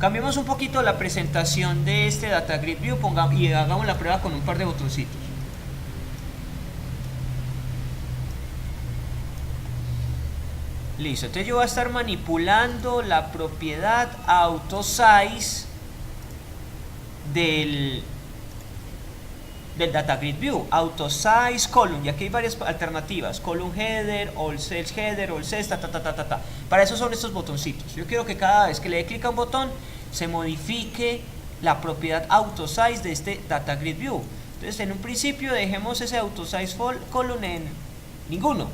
Cambiemos un poquito la presentación de este Data Grid View y hagamos la prueba con un par de botoncitos. Listo, entonces yo voy a estar manipulando la propiedad AutoSize del Data Grid View, AutoSize Column, y aquí hay varias alternativas: Column Header, All Cells Header, All Cells, Para eso son estos botoncitos. Yo quiero que cada vez que le dé clic a un botón se modifique la propiedad AutoSize de este Data Grid View. Entonces en un principio dejemos ese AutoSize Column en ninguno,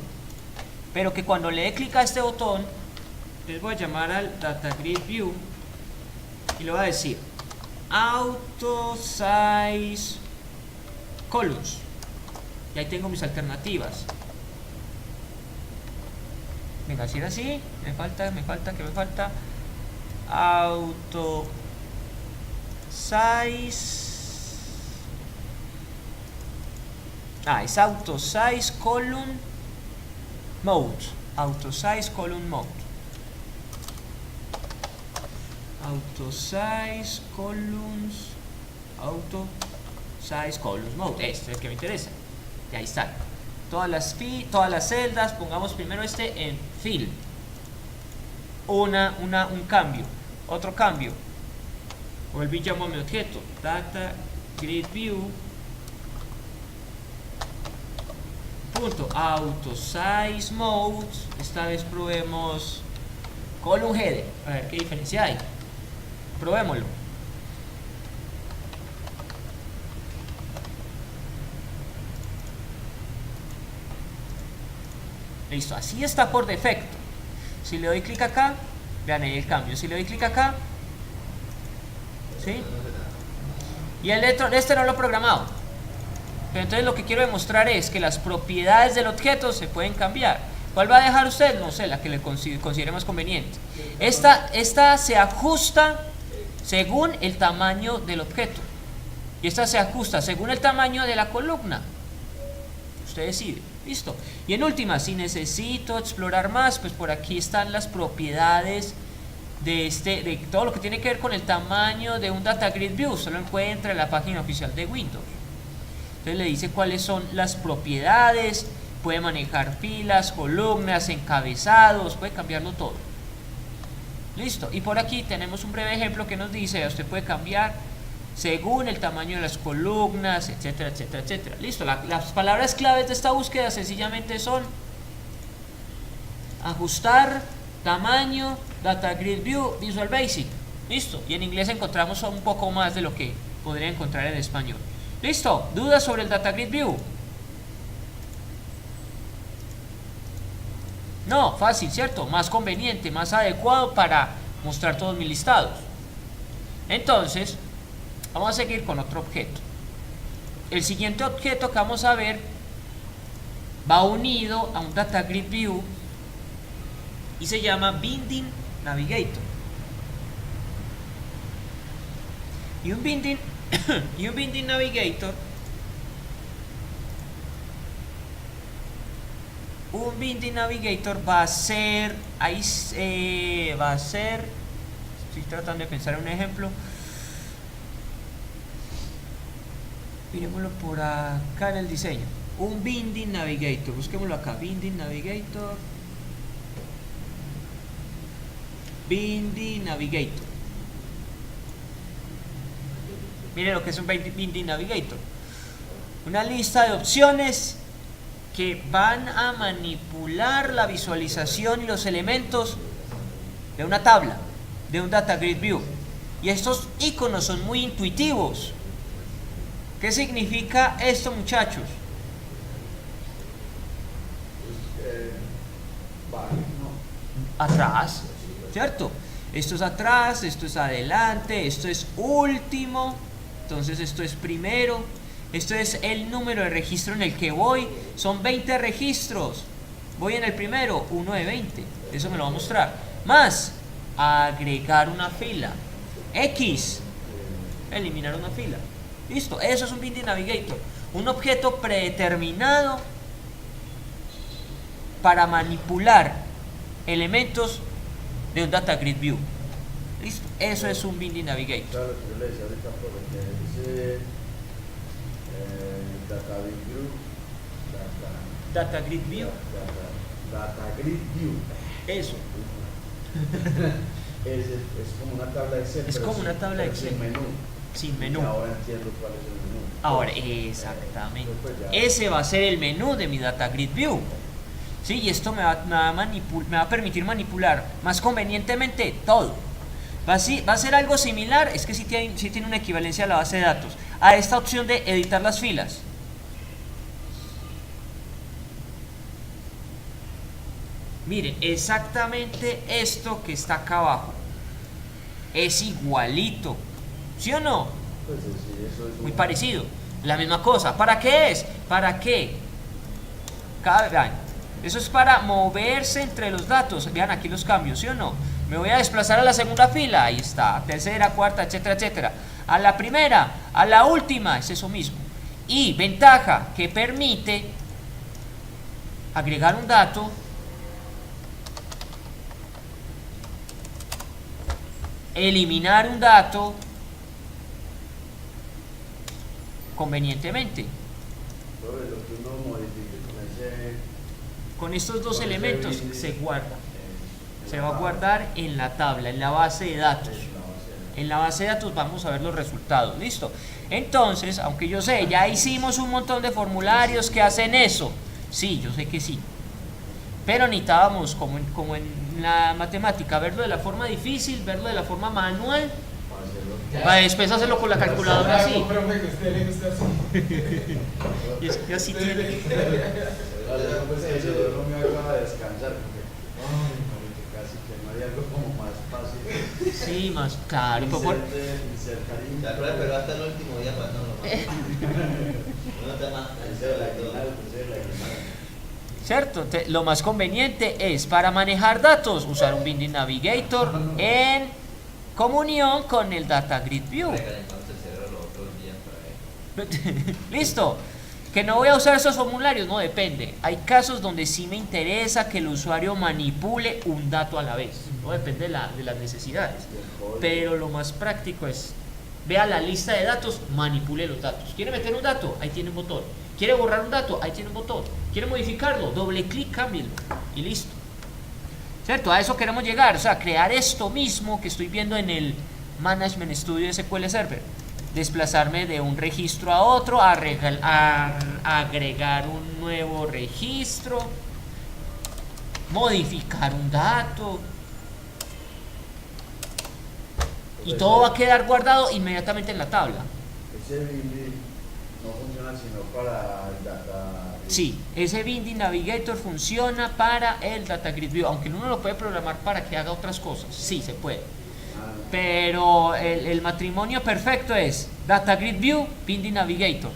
pero que cuando le dé clic a este botón, les voy a llamar al Data Grid View y le voy a decir AutoSize Columns, y ahí tengo mis alternativas. Venga, si era así, me falta AutoSize, es AutoSize Column Mode, AutoSize Column Mode, AutoSize Columns, AutoSize Columns Mode, este es el que me interesa. Y ahí está. Todas las celdas, pongamos primero este en Fill. Un cambio, otro cambio. Vuelvo y llamo a mi objeto Data Grid View punto AutoSize Mode. Esta vez probemos Column Header, a ver qué diferencia hay. Probémoslo. Listo, así está por defecto. Si le doy clic acá, vean ahí el cambio. Si le doy clic acá, ¿sí? Y este no lo he programado. Pero entonces lo que quiero demostrar es que las propiedades del objeto se pueden cambiar. ¿Cuál va a dejar usted? No sé, la que le considere más conveniente. Esta se ajusta según el tamaño del objeto. Y esta se ajusta según el tamaño de la columna. Usted decide. Listo. Y en última, si necesito explorar más, pues por aquí están las propiedades de todo lo que tiene que ver con el tamaño de un Data Grid View. Solo encuentra en la página oficial de Windows. Entonces le dice cuáles son las propiedades. Puede manejar filas, columnas, encabezados, puede cambiarlo todo. Listo. Y por aquí tenemos un breve ejemplo que nos dice: usted puede cambiar según el tamaño de las columnas, etcétera, etcétera, etcétera. Listo. Las palabras claves de esta búsqueda sencillamente son ajustar, tamaño, Data Grid View, Visual Basic. Listo. Y en inglés encontramos un poco más de lo que podría encontrar en español. Listo. ¿Dudas sobre el Data Grid View? No, fácil, ¿cierto? Más conveniente, más adecuado para mostrar todos mis listados. Entonces, vamos a seguir con otro objeto. El siguiente objeto que vamos a ver va unido a un Data Grid View y se llama Binding Navigator. Y un Binding Navigator va a ser, estoy tratando de pensar en un ejemplo. Miremoslo por acá en el diseño. Un Binding Navigator, busquémoslo acá. Binding Navigator. Miren lo que es un Binding Navigator. Una lista de opciones que van a manipular la visualización y los elementos de una tabla, de un Data Grid View. Y estos iconos son muy intuitivos. ¿Qué significa esto, muchachos? Atrás, ¿cierto? Esto es atrás, esto es adelante, esto es último, entonces esto es primero, esto es el número de registro en el que voy, son 20 registros, voy en el primero, 1 de 20, eso me lo va a mostrar, más agregar una fila, X, eliminar una fila. Listo, eso es un Binding Navigator, un objeto predeterminado para manipular elementos de un Data Grid View. ¿Listo? Eso es un Binding Navigator. Claro, yo le decía ahorita, porque dice Data View, Data Grid View. Data Grid View. Eso. Es como una tabla de Excel. Es como una tabla de Excel. Sin menú. Sin menú. Ahora entiendo cuál es el menú. Ahora, exactamente. Pues ya. Ese va a ser el menú de mi Data Grid View. ¿Sí? Y esto me va a permitir manipular más convenientemente todo. Va a ser algo similar, es que sí tiene una equivalencia a la base de datos, a esta opción de editar las filas. Miren, exactamente esto que está acá abajo es igualito, ¿sí o no? Pues sí, eso es Muy parecido, la misma cosa. ¿Para qué es? ¿Para qué? Vean, eso es para moverse entre los datos. Vean aquí los cambios, ¿sí o no? Me voy a desplazar a la segunda fila, ahí está, tercera, cuarta, etcétera, etcétera. A la primera, a la última, es eso mismo. Y ventaja que permite agregar un dato, eliminar un dato convenientemente. Todo lo que uno modifique Con estos dos elementos binding, se guarda. Se va a guardar en la tabla, en la base de datos. En la base de datos vamos a ver los resultados. ¿Listo? Entonces, aunque yo sé, ya hicimos un montón de formularios que hacen eso. Sí, yo sé que sí. Pero necesitábamos, como en la matemática, verlo de la forma difícil, verlo de la forma manual, para después hacerlo con la calculadora así. Y es que así tiene. Pues el cerebro me acaba de descansar porque casi que no hay algo como más fácil. Sí, más claro. Pero hasta el último día para no lo está más. ¿Cierto? Lo más conveniente es para manejar datos usar un Binding Navigator en comunión con el Data Grid View. Listo. Que no voy a usar esos formularios, no depende. Hay casos donde sí me interesa que el usuario manipule un dato a la vez. No depende de las necesidades. Pero lo más práctico es, vea la lista de datos, manipule los datos. ¿Quiere meter un dato? Ahí tiene un botón. ¿Quiere borrar un dato? Ahí tiene un botón. ¿Quiere modificarlo? Doble clic, cámbialo. Y listo. ¿Cierto? A eso queremos llegar. O sea, crear esto mismo que estoy viendo en el Management Studio de SQL Server. Desplazarme de un registro a otro, agregar un nuevo registro, modificar un dato. Y todo va a quedar guardado inmediatamente en la tabla. Ese binding no funciona sino para el data. Sí, ese Binding Navigator funciona para el Data Grid View, aunque uno lo puede programar para que haga otras cosas. Sí, se puede. Pero el matrimonio perfecto es Data Grid View, Binding Navigator.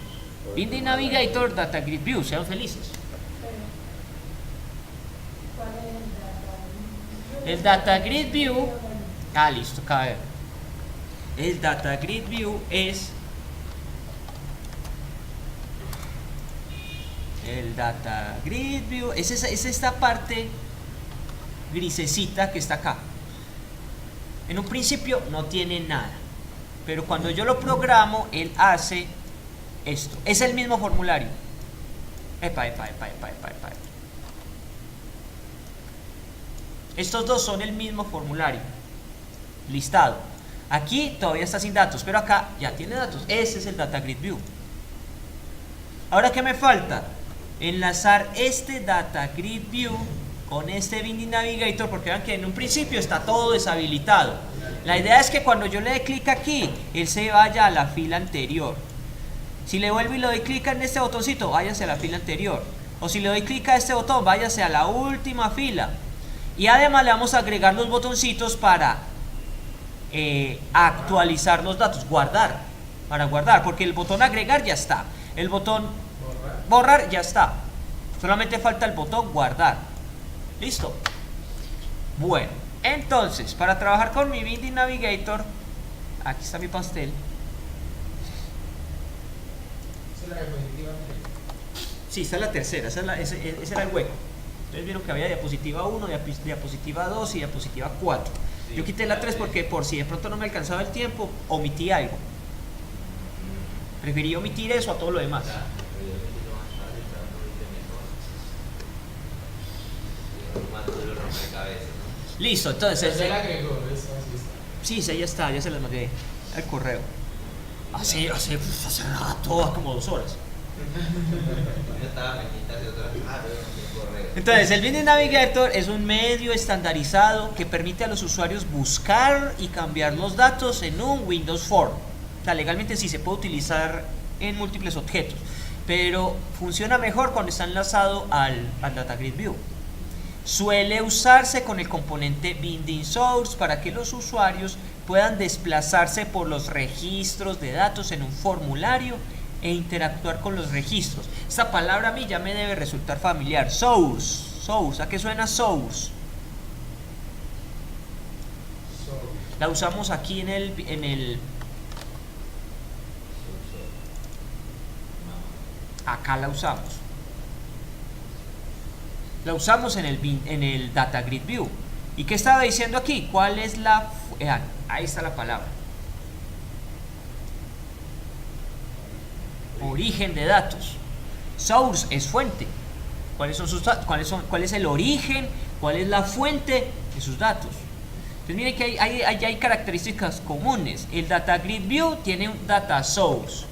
Binding Navigator, Data Grid View. Sean felices. El Data Grid View. Listo, cabe. El Data Grid View es el Data Grid View. Es esta parte grisecita que está acá. En un principio no tiene nada, pero cuando yo lo programo, él hace esto. Es el mismo formulario. Epa. Estos dos son el mismo formulario. Listado. Aquí todavía está sin datos, pero acá ya tiene datos. Ese es el Data Grid View. Ahora, ¿qué me falta? Enlazar este Data Grid View con este Binding Navigator, porque vean que en un principio está todo deshabilitado. La idea es que cuando yo le dé clic aquí, él se vaya a la fila anterior. Si le vuelvo y le doy clic en este botoncito, váyase a la fila anterior. O si le doy clic a este botón, váyase a la última fila. Y además le vamos a agregar los botoncitos para actualizar los datos, para guardar, porque el botón agregar ya está, el botón borrar ya está, solamente falta el botón guardar. Listo. Bueno, entonces para trabajar con mi Binding Navigator, aquí está mi pastel. Sí, esta es la tercera, ese era el hueco. Entonces vieron que había diapositiva 1, diapositiva 2 y diapositiva 4. Sí, Yo quité la 3 porque por si de pronto no me alcanzaba el tiempo, omití algo. Preferí omitir eso a todo lo demás. Claro, pero yo metí lo más fácil, claro, no hice mejor. Yo más duro rompecabezas, ¿no? Listo, entonces... Se la agregó, esa sí está. Sí, ya está, ya se las mandé al correo. Hace rato, como 2 horas. Yo estaba pendiente de otra. Pero no correo. Entonces, el Binding Navigator es un medio estandarizado que permite a los usuarios buscar y cambiar los datos en un Windows Form. O sea, legalmente sí se puede utilizar en múltiples objetos, pero funciona mejor cuando está enlazado al Data Grid View. Suele usarse con el componente Binding Source para que los usuarios puedan desplazarse por los registros de datos en un formulario e interactuar con los registros. Esta palabra a mí ya me debe resultar familiar. Source, ¿a qué suena source? La usamos aquí en el acá la usamos. La usamos en el Data Grid View. ¿Y qué estaba diciendo aquí? ¿Cuál es la... ahí está la palabra. Origen de datos. Source es fuente. ¿Cuál es el origen? ¿Cuál es la fuente de sus datos? Entonces miren que hay características comunes. El Data Grid View tiene un Data Source.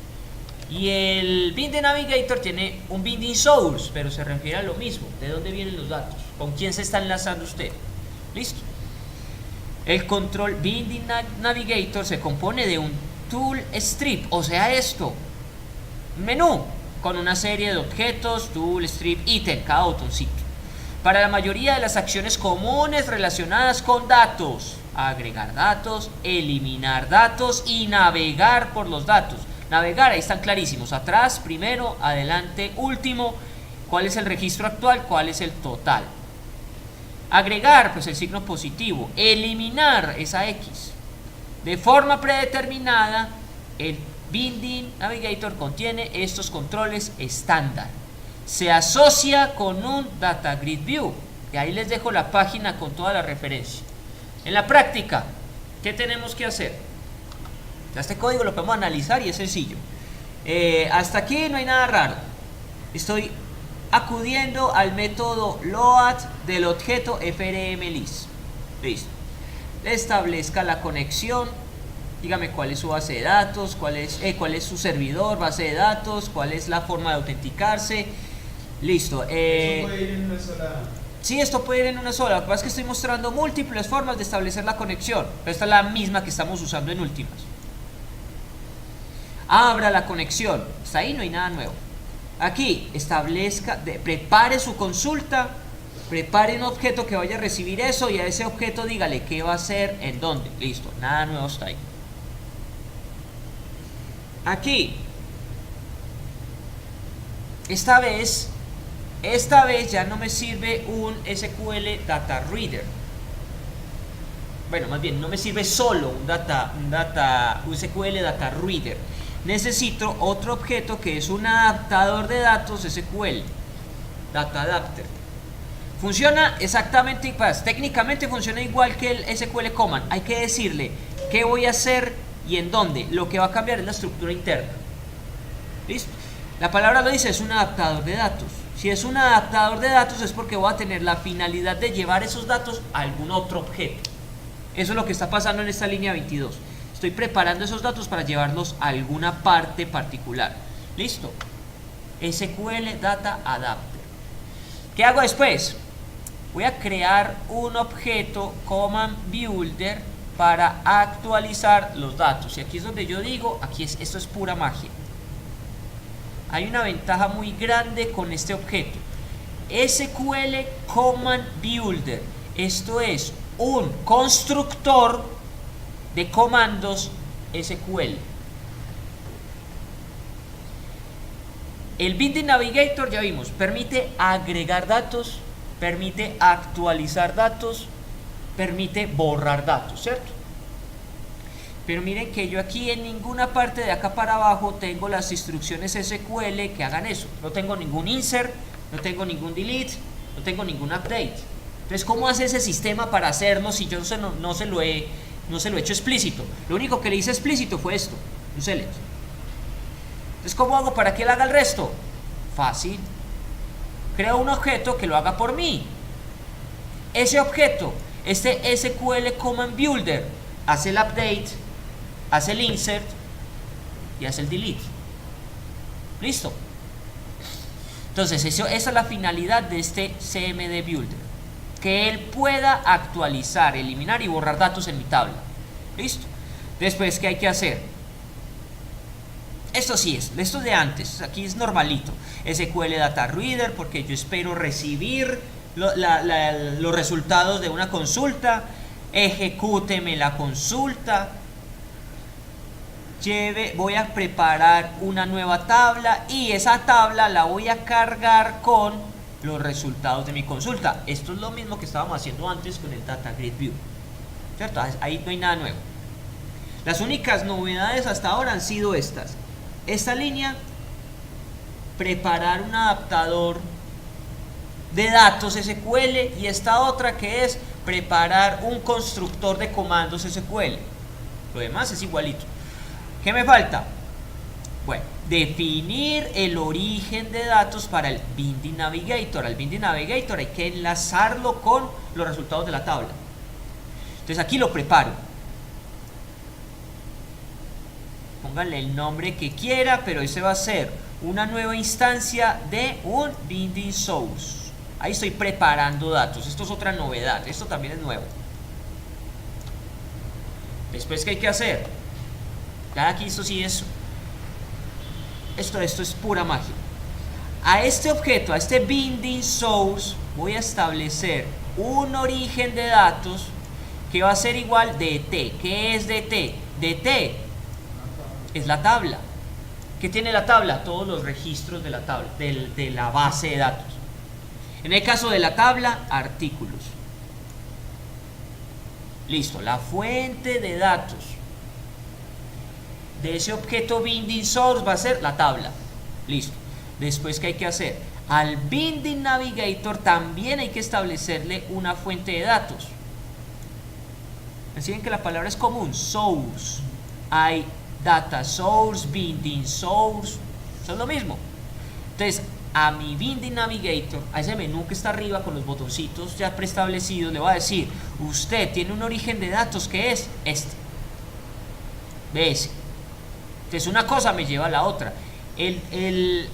Y el Binding Navigator tiene un Binding Source, pero se refiere a lo mismo. ¿De dónde vienen los datos? ¿Con quién se está enlazando usted? ¿Listo? El control Binding Navigator se compone de un tool strip, o sea esto, un menú con una serie de objetos, tool, strip, ítem, cada botoncito. Para la mayoría de las acciones comunes relacionadas con datos, agregar datos, eliminar datos y navegar por los datos. Navegar, ahí están clarísimos, atrás, primero, adelante, último, cuál es el registro actual, cuál es el total. Agregar, pues el signo positivo, eliminar esa X. De forma predeterminada, el Binding Navigator contiene estos controles estándar. Se asocia con un Data Grid View, y ahí les dejo la página con toda la referencia. En la práctica, ¿qué tenemos que hacer? Este código lo podemos analizar y es sencillo. Hasta aquí no hay nada raro. Estoy acudiendo al método load del objeto frmlist. Listo. Establezca la conexión. Dígame cuál es su base de datos, cuál es su servidor, base de datos, cuál es la forma de autenticarse. Listo. Eso puede ir en una sola. Sí, esto puede ir en una sola. Lo que pasa es que estoy mostrando múltiples formas de establecer la conexión. Pero esta es la misma que estamos usando en últimas. Abra la conexión. Hasta ahí no hay nada nuevo. Aquí, prepare su consulta, prepare un objeto que vaya a recibir eso y a ese objeto dígale qué va a hacer, en dónde. Listo, nada nuevo está ahí. Aquí, esta vez ya no me sirve un SQL Data Reader. Bueno, más bien, no me sirve solo un SQL Data Reader. Necesito otro objeto que es un adaptador de datos SQL, Data Adapter. Funciona exactamente, pues, técnicamente funciona igual que el SQL Command. Hay que decirle qué voy a hacer y en dónde. Lo que va a cambiar es la estructura interna. ¿Listo? La palabra lo dice, es un adaptador de datos. Si es un adaptador de datos es porque voy a tener la finalidad de llevar esos datos a algún otro objeto. Eso es lo que está pasando en esta línea 22. Estoy preparando esos datos para llevarlos a alguna parte particular. ¿Listo? SQL Data Adapter. ¿Qué hago después? Voy a crear un objeto Command Builder para actualizar los datos. Y aquí es donde yo digo, esto es pura magia. Hay una ventaja muy grande con este objeto. SQL Command Builder. Esto es un constructor de comandos SQL. El Binding Navigator, ya vimos, permite agregar datos, permite actualizar datos, permite borrar datos, ¿cierto? Pero miren que yo aquí en ninguna parte de acá para abajo tengo las instrucciones SQL que hagan eso. No tengo ningún insert, no tengo ningún delete, no tengo ningún update. Entonces, ¿cómo hace ese sistema para hacerlo si yo no se lo he hecho explícito? Lo único que le hice explícito fue esto, un select. Entonces, ¿cómo hago para que él haga el resto? Fácil. Creo un objeto que lo haga por mí. Ese objeto, este SQL Command Builder, hace el update, hace el insert y hace el delete. Listo. Entonces, esa es la finalidad de este CMD Builder. Que él pueda actualizar, eliminar y borrar datos en mi tabla. Listo. Después, ¿qué hay que hacer? Esto es de antes. Aquí es normalito. SQL Data Reader, porque yo espero recibir los resultados de una consulta. Ejecúteme la consulta. Voy a preparar una nueva tabla y esa tabla la voy a cargar con los resultados de mi consulta. Esto es lo mismo que estábamos haciendo antes con el Data Grid View, ¿cierto? Ahí no hay nada nuevo. Las únicas novedades hasta ahora han sido estas. Esta línea, preparar un adaptador de datos SQL, y esta otra que es preparar un constructor de comandos SQL. Lo demás es igualito. ¿Qué me falta? Bueno, definir el origen de datos para el Binding Navigator. Al Binding Navigator hay que enlazarlo con los resultados de la tabla. Entonces aquí lo preparo. Pónganle el nombre que quiera, pero ese va a ser una nueva instancia de un Binding Source. Ahí estoy preparando datos. Esto es otra novedad. Esto también es nuevo. Después, ¿qué hay que hacer? Ya aquí esto sí es... Esto es pura magia. A este objeto, a este Binding Source, voy a establecer un origen de datos que va a ser igual DT. ¿Qué es DT? DT es la tabla. ¿Qué tiene la tabla? Todos los registros de la tabla, de la base de datos. En el caso de la tabla, artículos. Listo, la fuente de datos de ese objeto Binding Source va a ser la tabla. Listo. Después, ¿qué hay que hacer? Al Binding Navigator también hay que establecerle una fuente de datos. Así ven que la palabra es común, source. Hay data source, binding source, eso es lo mismo. Entonces, a mi Binding Navigator, a ese menú que está arriba con los botoncitos ya preestablecidos, le voy a decir: usted tiene un origen de datos que es este, BS. Entonces, una cosa me lleva a la otra. El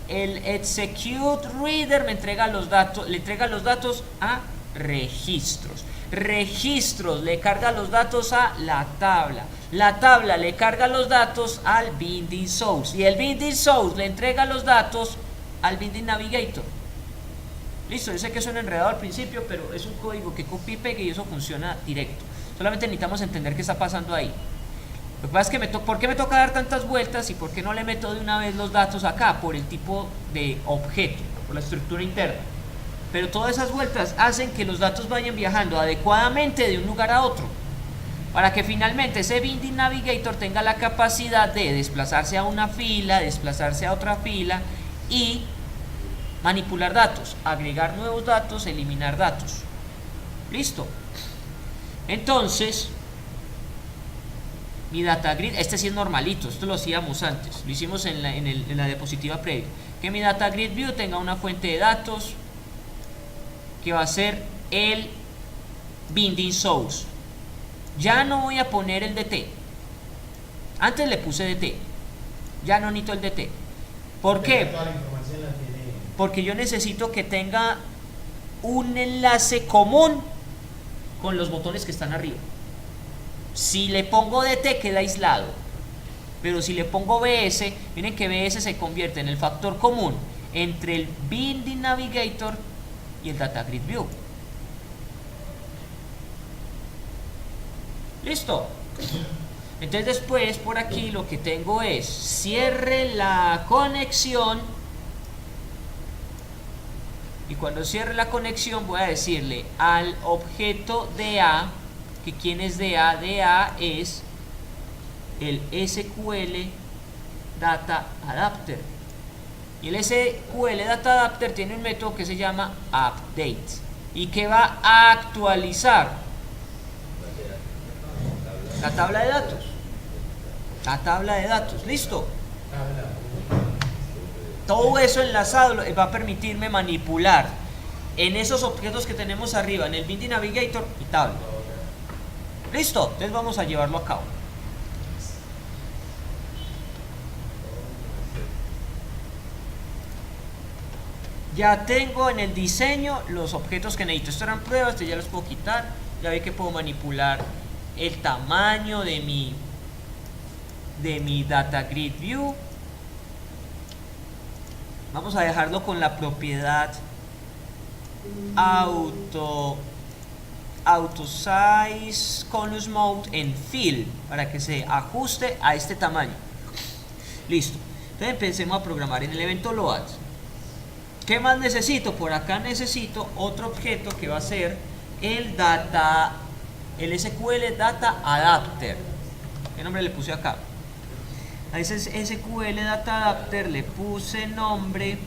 execute reader me entrega los datos, le entrega los datos a registros. Registros le carga los datos a la tabla. La tabla le carga los datos al Binding Source. Y el Binding Source le entrega los datos al Binding Navigator. Listo, yo sé que suena enredado al principio, pero es un código que copia y pega y eso funciona directo. Solamente necesitamos entender qué está pasando ahí. Lo que pasa es que ¿por qué me toca dar tantas vueltas y por qué no le meto de una vez los datos acá? Por el tipo de objeto, por la estructura interna. Pero todas esas vueltas hacen que los datos vayan viajando adecuadamente de un lugar a otro, para que finalmente ese Binding Navigator tenga la capacidad de desplazarse a una fila, desplazarse a otra fila y manipular datos, agregar nuevos datos, eliminar datos. Listo. Entonces, mi data grid, este sí es normalito, esto lo hacíamos antes, lo hicimos en la diapositiva previa. Que mi data grid view tenga una fuente de datos que va a ser el Binding Source. Ya no voy a poner el DT. Antes le puse DT, ya no necesito el DT. ¿Por qué? Porque yo necesito que tenga un enlace común con los botones que están arriba. Si le pongo DT queda aislado, pero si le pongo BS, miren que BS se convierte en el factor común entre el Binding Navigator y el Data Grid View. Listo. Entonces después por aquí lo que tengo es cierre la conexión, y cuando cierre la conexión voy a decirle al objeto DA que quién es DA. DA es el SQL Data Adapter, y el SQL Data Adapter tiene un método que se llama update. y que va a actualizar la tabla de datos. La tabla de datos, listo. Todo eso enlazado va a permitirme manipular en esos objetos que tenemos arriba, en el Binding Navigator y tabla. Listo, entonces vamos a llevarlo a cabo. Ya tengo en el diseño los objetos que necesito. Esto eran pruebas, entonces ya los puedo quitar. Ya vi que puedo manipular el tamaño de mi Data Grid View. Vamos a dejarlo con la propiedad Auto Size Conus Mode en Fill para que se ajuste a este tamaño. Listo. Entonces empecemos a programar en el evento Load. ¿Qué más necesito? Por acá necesito otro objeto que va a ser el SQL Data Adapter. ¿Qué nombre le puse acá? A ese SQL Data Adapter le puse nombre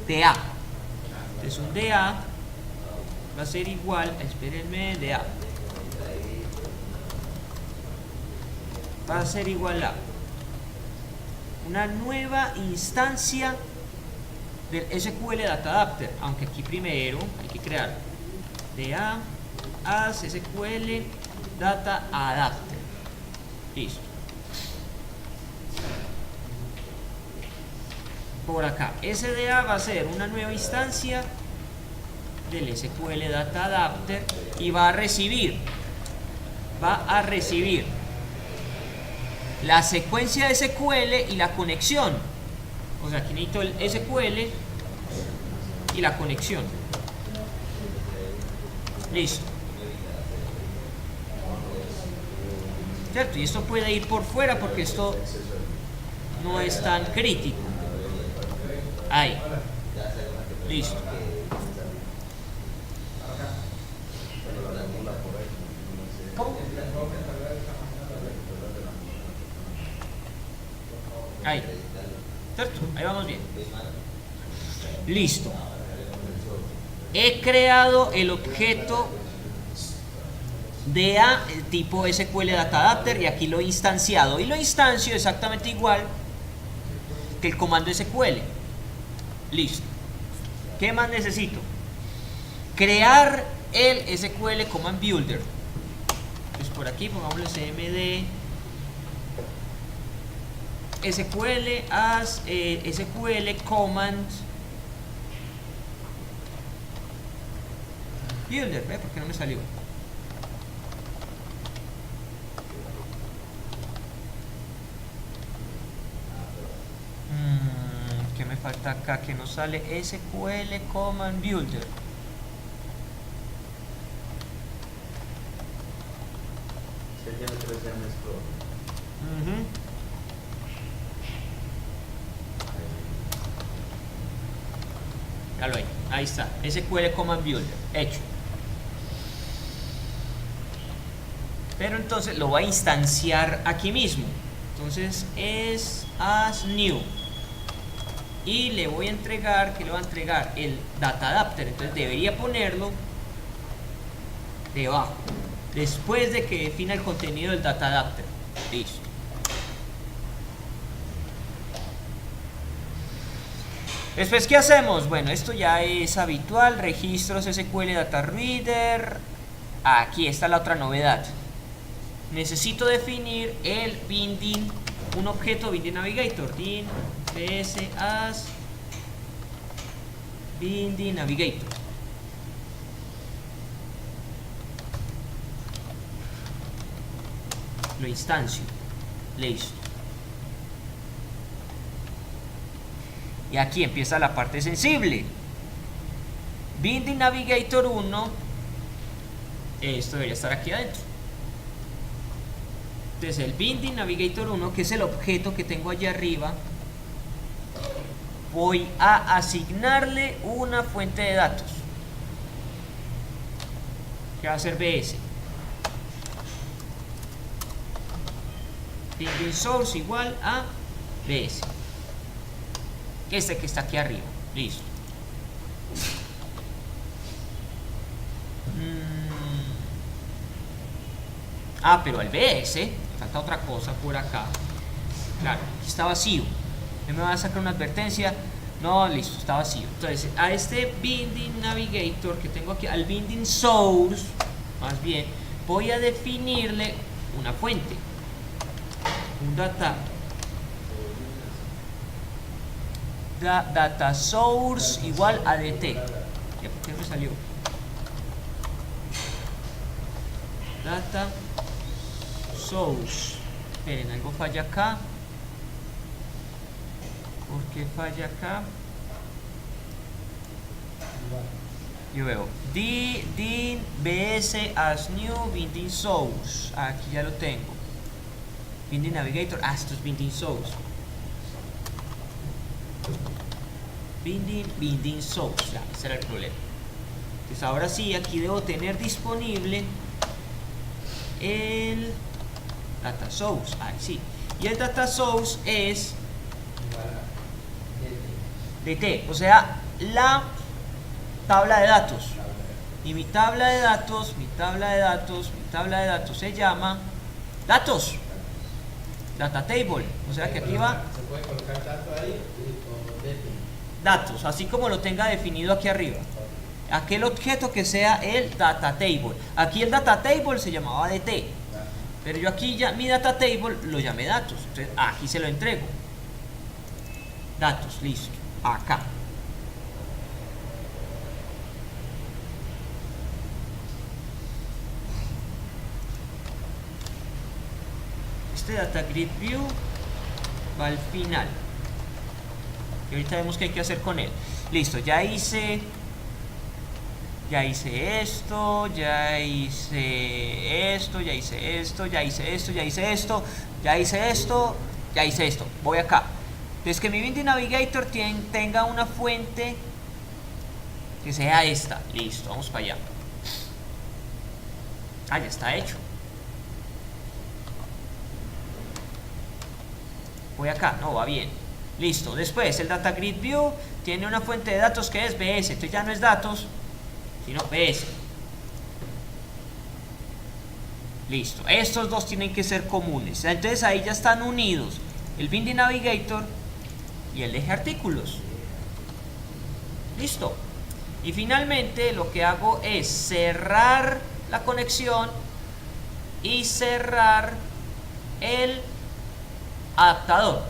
DA. Entonces un DA va a ser igual, espérenme, DA va a ser igual a una nueva instancia del SQL Data Adapter, aunque aquí primero hay que crear DA as SQL Data Adapter. Listo. Por acá, SDA va a ser una nueva instancia del SQL Data Adapter y va a recibir la secuencia de SQL y la conexión. O sea, aquí necesito el SQL y la conexión. Listo. ¿Cierto? Y esto puede ir por fuera porque esto no es tan crítico. Ahí. Listo. ¿Cómo? Ahí. ¿Cierto? Ahí vamos bien. Listo. He creado el objeto DA tipo SQL Data Adapter y aquí lo he instanciado. Y lo instancio exactamente igual que el comando SQL. Listo. ¿Qué más necesito? Crear el SQL Command Builder. Entonces por aquí pongámosle cmd SQL as SQL Command Builder. ¿Ve? ¿Por qué no me salió? ¿Qué me falta acá? Que no sale SQL Command Builder. Ahí está, SQL Command Builder, hecho. Pero entonces lo voy a instanciar aquí mismo. Entonces es as new. Y le voy a entregar, ¿qué le va a entregar? El Data Adapter. Entonces debería ponerlo debajo, después de que defina el contenido del Data Adapter. Listo. Después, ¿qué hacemos? Bueno, esto ya es habitual. Registros SQL Data Reader. Aquí está la otra novedad. Necesito definir el binding, un objeto binding navigator. Bin ps as binding navigator. Lo instancio. Listo. Y aquí empieza la parte sensible. Binding Navigator 1. Esto debería estar aquí adentro. Entonces el Binding Navigator 1, que es el objeto que tengo allá arriba, voy a asignarle una fuente de datos, que va a ser BS. Binding Source igual a BS. Este que está aquí arriba. Listo. Ah, pero al BS, me falta otra cosa por acá. Claro, aquí está vacío. Él me va a sacar una advertencia. No, listo, está vacío. Entonces, a este Binding Navigator que tengo aquí, al Binding Source, más bien, voy a definirle una fuente. Un data source igual a dt. ¿Qué me salió? Data source. Esperen, algo falla acá. ¿Por qué falla acá? Yo veo din bs as new binding source. Aquí ya lo tengo. Binding navigator. Ah, esto es binding source. Binding source. Ya, ese era el problema. Entonces ahora sí, aquí debo tener disponible el data source. Ahí sí. Y el data source es dt, o sea, la tabla de datos. Y mi tabla de datos se llama datos. Data table. O sea que aquí va Se puede colocar datos ahí o dt. datos, así como lo tenga definido aquí arriba. Aquel objeto que sea el data table. Aquí el data table se llamaba dt. Pero yo aquí ya mi data table lo llamé datos. Entonces aquí se lo entrego. Datos, listo. Acá. Este data grid view va al final. Y ahorita vemos qué hay que hacer con él. Listo, ya hice esto, ya hice esto, ya hice esto, ya hice esto, ya hice esto, ya hice esto, ya hice esto. Voy acá. Entonces que mi Binding Navigator tenga una fuente que sea esta. Listo, vamos para allá. Ah, ya está hecho. Voy acá, no, va bien. Listo, después el Data Grid View tiene una fuente de datos que es BS. Entonces ya no es datos, sino BS. Listo, estos dos tienen que ser comunes. Entonces ahí ya están unidos el Binding Navigator y el eje artículos. Listo. Y finalmente lo que hago es cerrar la conexión y cerrar el adaptador.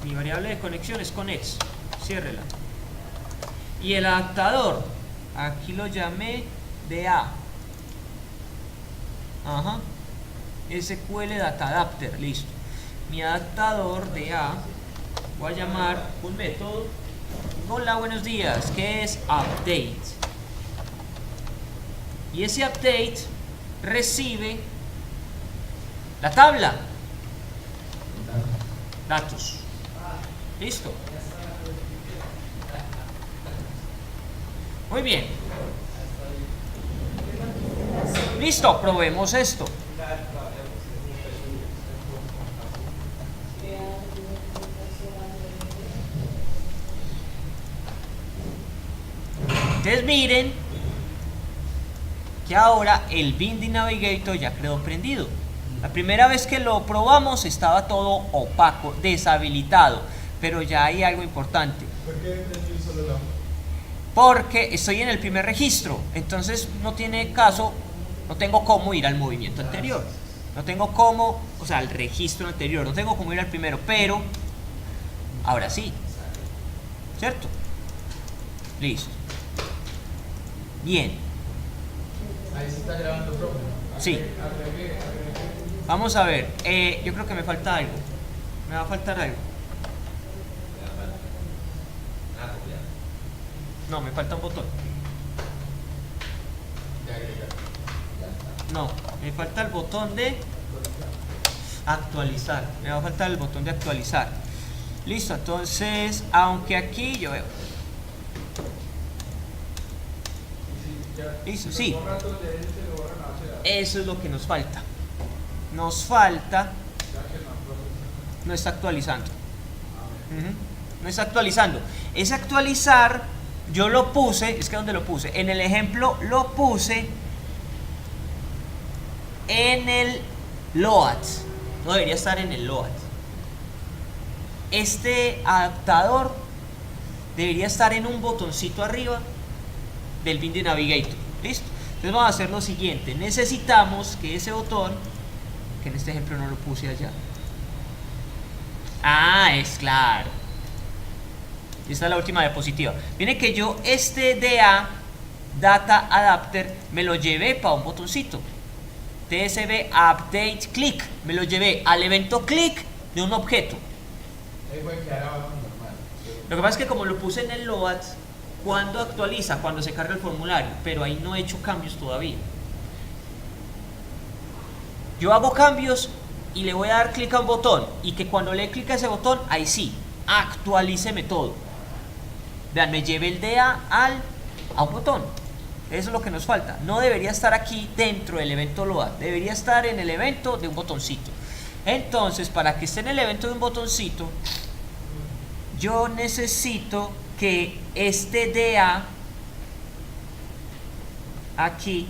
Mi variable de conexión es connects. Ciérrela. Y el adaptador, aquí lo llamé DA. Ajá. SQL Data Adapter, listo. Mi adaptador DA, voy a llamar un método. Hola, buenos días, que es update. Y ese update recibe la tabla. Datos. Listo. Muy bien. Listo, probemos esto. Entonces miren que ahora el Binding Navigator ya quedó prendido. La primera vez que lo probamos estaba todo opaco, deshabilitado, pero ya hay algo importante. ¿Por qué prendí solo la? Porque estoy en el primer registro, entonces no tiene caso, no tengo cómo ir al movimiento anterior. No tengo cómo, o sea, al registro anterior, no tengo cómo ir al primero, pero ahora sí. ¿Cierto? Listo. Bien. Ahí se está grabando propio. Sí. Vamos a ver. Yo creo que me falta algo. Me va a faltar algo. No, me falta un botón. No, me falta el botón de actualizar. Me va a faltar el botón de actualizar. Listo, entonces, aunque aquí yo veo. Listo, sí. Eso es lo que nos falta. Nos falta. No está actualizando. No está actualizando. Ese actualizar, yo lo puse, es que ¿dónde lo puse? En el ejemplo lo puse en el load. No debería estar en el load. Este adaptador debería estar en un botoncito arriba del bin de Navigator. ¿Listo? Entonces vamos a hacer lo siguiente. Necesitamos que ese botón, que en este ejemplo no lo puse allá. Ah, es claro. Esta es la última diapositiva. Viene que yo este DA, Data Adapter, me lo llevé para un botoncito. TSB Update Click. Me lo llevé al evento click de un objeto. Ahí puede quedar abajo normal. Lo que pasa es que como lo puse en el load, cuando actualiza, cuando se carga el formulario, pero ahí no he hecho cambios todavía. Yo hago cambios y le voy a dar clic a un botón, y que cuando le clic a ese botón, ahí sí, actualíceme todo. Vean, me llevé el DA a un botón. Eso es lo que nos falta. No debería estar aquí dentro del evento load, debería estar en el evento de un botoncito. Entonces, para que esté en el evento de un botoncito, yo necesito que este DA aquí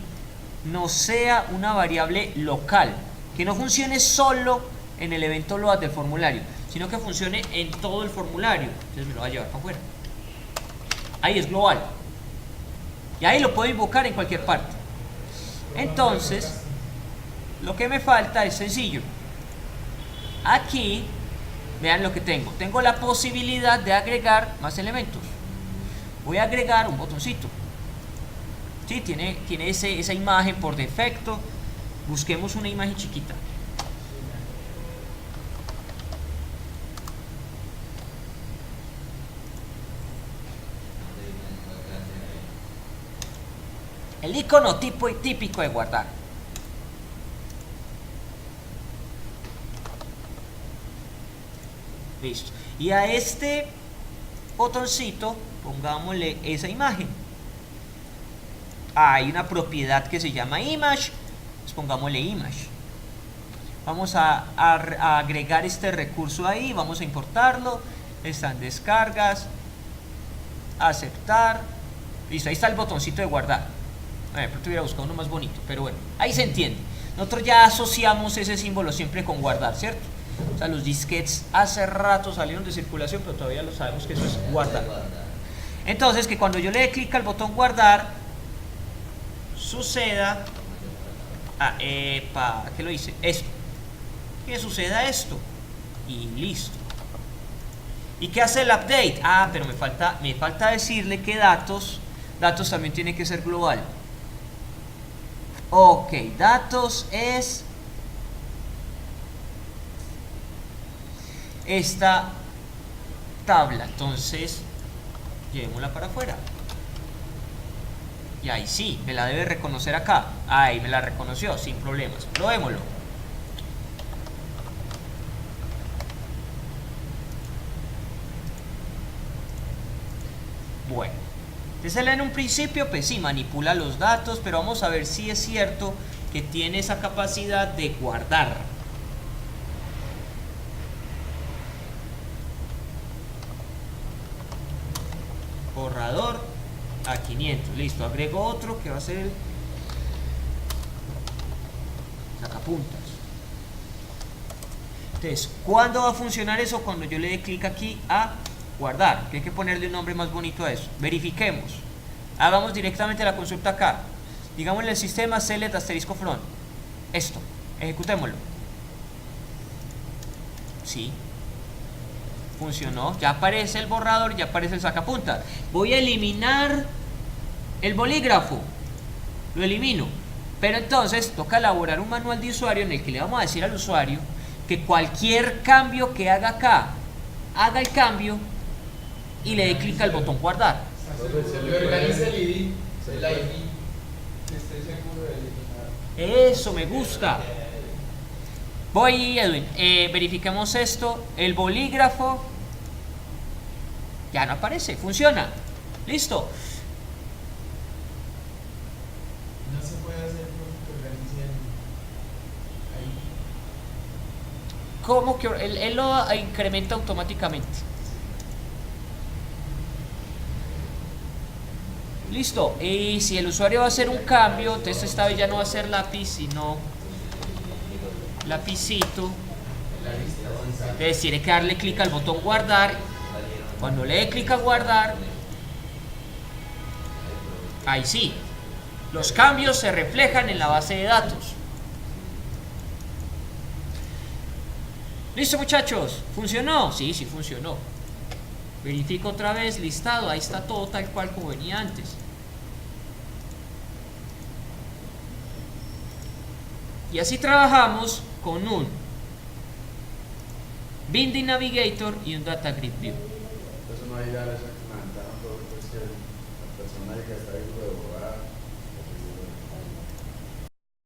no sea una variable local, que no funcione solo en el evento load del formulario, sino que funcione en todo el formulario. Entonces me lo voy a llevar para afuera. Ahí es global. Y ahí lo puedo invocar en cualquier parte. Entonces, lo que me falta es sencillo. Aquí, vean lo que tengo. Tengo la posibilidad de agregar más elementos. Voy a agregar un botoncito. ¿Sí? Tiene esa imagen por defecto. Busquemos una imagen chiquita. El icono típico de guardar. Listo. Y a este botoncito pongámosle esa imagen. Hay una propiedad que se llama image. Pues pongámosle image. Vamos a agregar este recurso ahí. Vamos a importarlo. Están descargas. Aceptar. Listo. Ahí está el botoncito de guardar. Pero te hubiera buscado uno más bonito, pero bueno, ahí se entiende. Nosotros ya asociamos ese símbolo siempre con guardar, ¿cierto? O sea, los disquetes hace rato salieron de circulación, pero todavía lo sabemos que eso es guardar. Entonces, que cuando yo le dé clic al botón guardar, suceda... ¿qué lo hice? Esto. Que suceda esto. Y listo. ¿Y qué hace el update? Pero me falta decirle que datos también tiene que ser global. Ok, datos es esta tabla. Entonces, llevémosla para afuera. Y ahí sí, me la debe reconocer acá. Ahí me la reconoció, sin problemas. Probémoslo. Bueno. Entonces él en un principio pues sí manipula los datos, pero vamos a ver si es cierto que tiene esa capacidad de guardar. Borrador a 500, listo, agrego otro que va a ser el sacapuntas. Entonces, ¿cuándo va a funcionar eso? Cuando yo le dé clic aquí a guardar, que hay que ponerle un nombre más bonito a eso. Verifiquemos. Hagamos directamente la consulta acá. Digámosle el sistema select asterisco from. Esto. Ejecutémoslo. Sí. Funcionó. Ya aparece el borrador, ya aparece el sacapuntas. Voy a eliminar el bolígrafo. Lo elimino. Pero entonces toca elaborar un manual de usuario en el que le vamos a decir al usuario que cualquier cambio que haga acá, haga el cambio y le dé clic al botón guardar. Le organiza el ID, el ID, que esté seguro de eliminar. Eso me gusta. Voy, Edwin, verifiquemos esto. El bolígrafo ya no aparece, funciona. Listo. No se puede hacer que organice ahí. ¿Cómo que él lo incrementa automáticamente? Sí. Listo, y si el usuario va a hacer un cambio, entonces esta vez ya no va a ser lápiz, sino lapicito. Entonces tiene que darle clic al botón guardar. Cuando le dé clic a guardar, ahí sí, los cambios se reflejan en la base de datos. Listo, muchachos, ¿funcionó? Sí, sí funcionó. Verifico otra vez, listado, ahí está todo tal cual como venía antes. Y así trabajamos con un Binding Navigator y un Data Grid View. Entonces no hay ya esa ventaja, pues que la persona que está ahí luego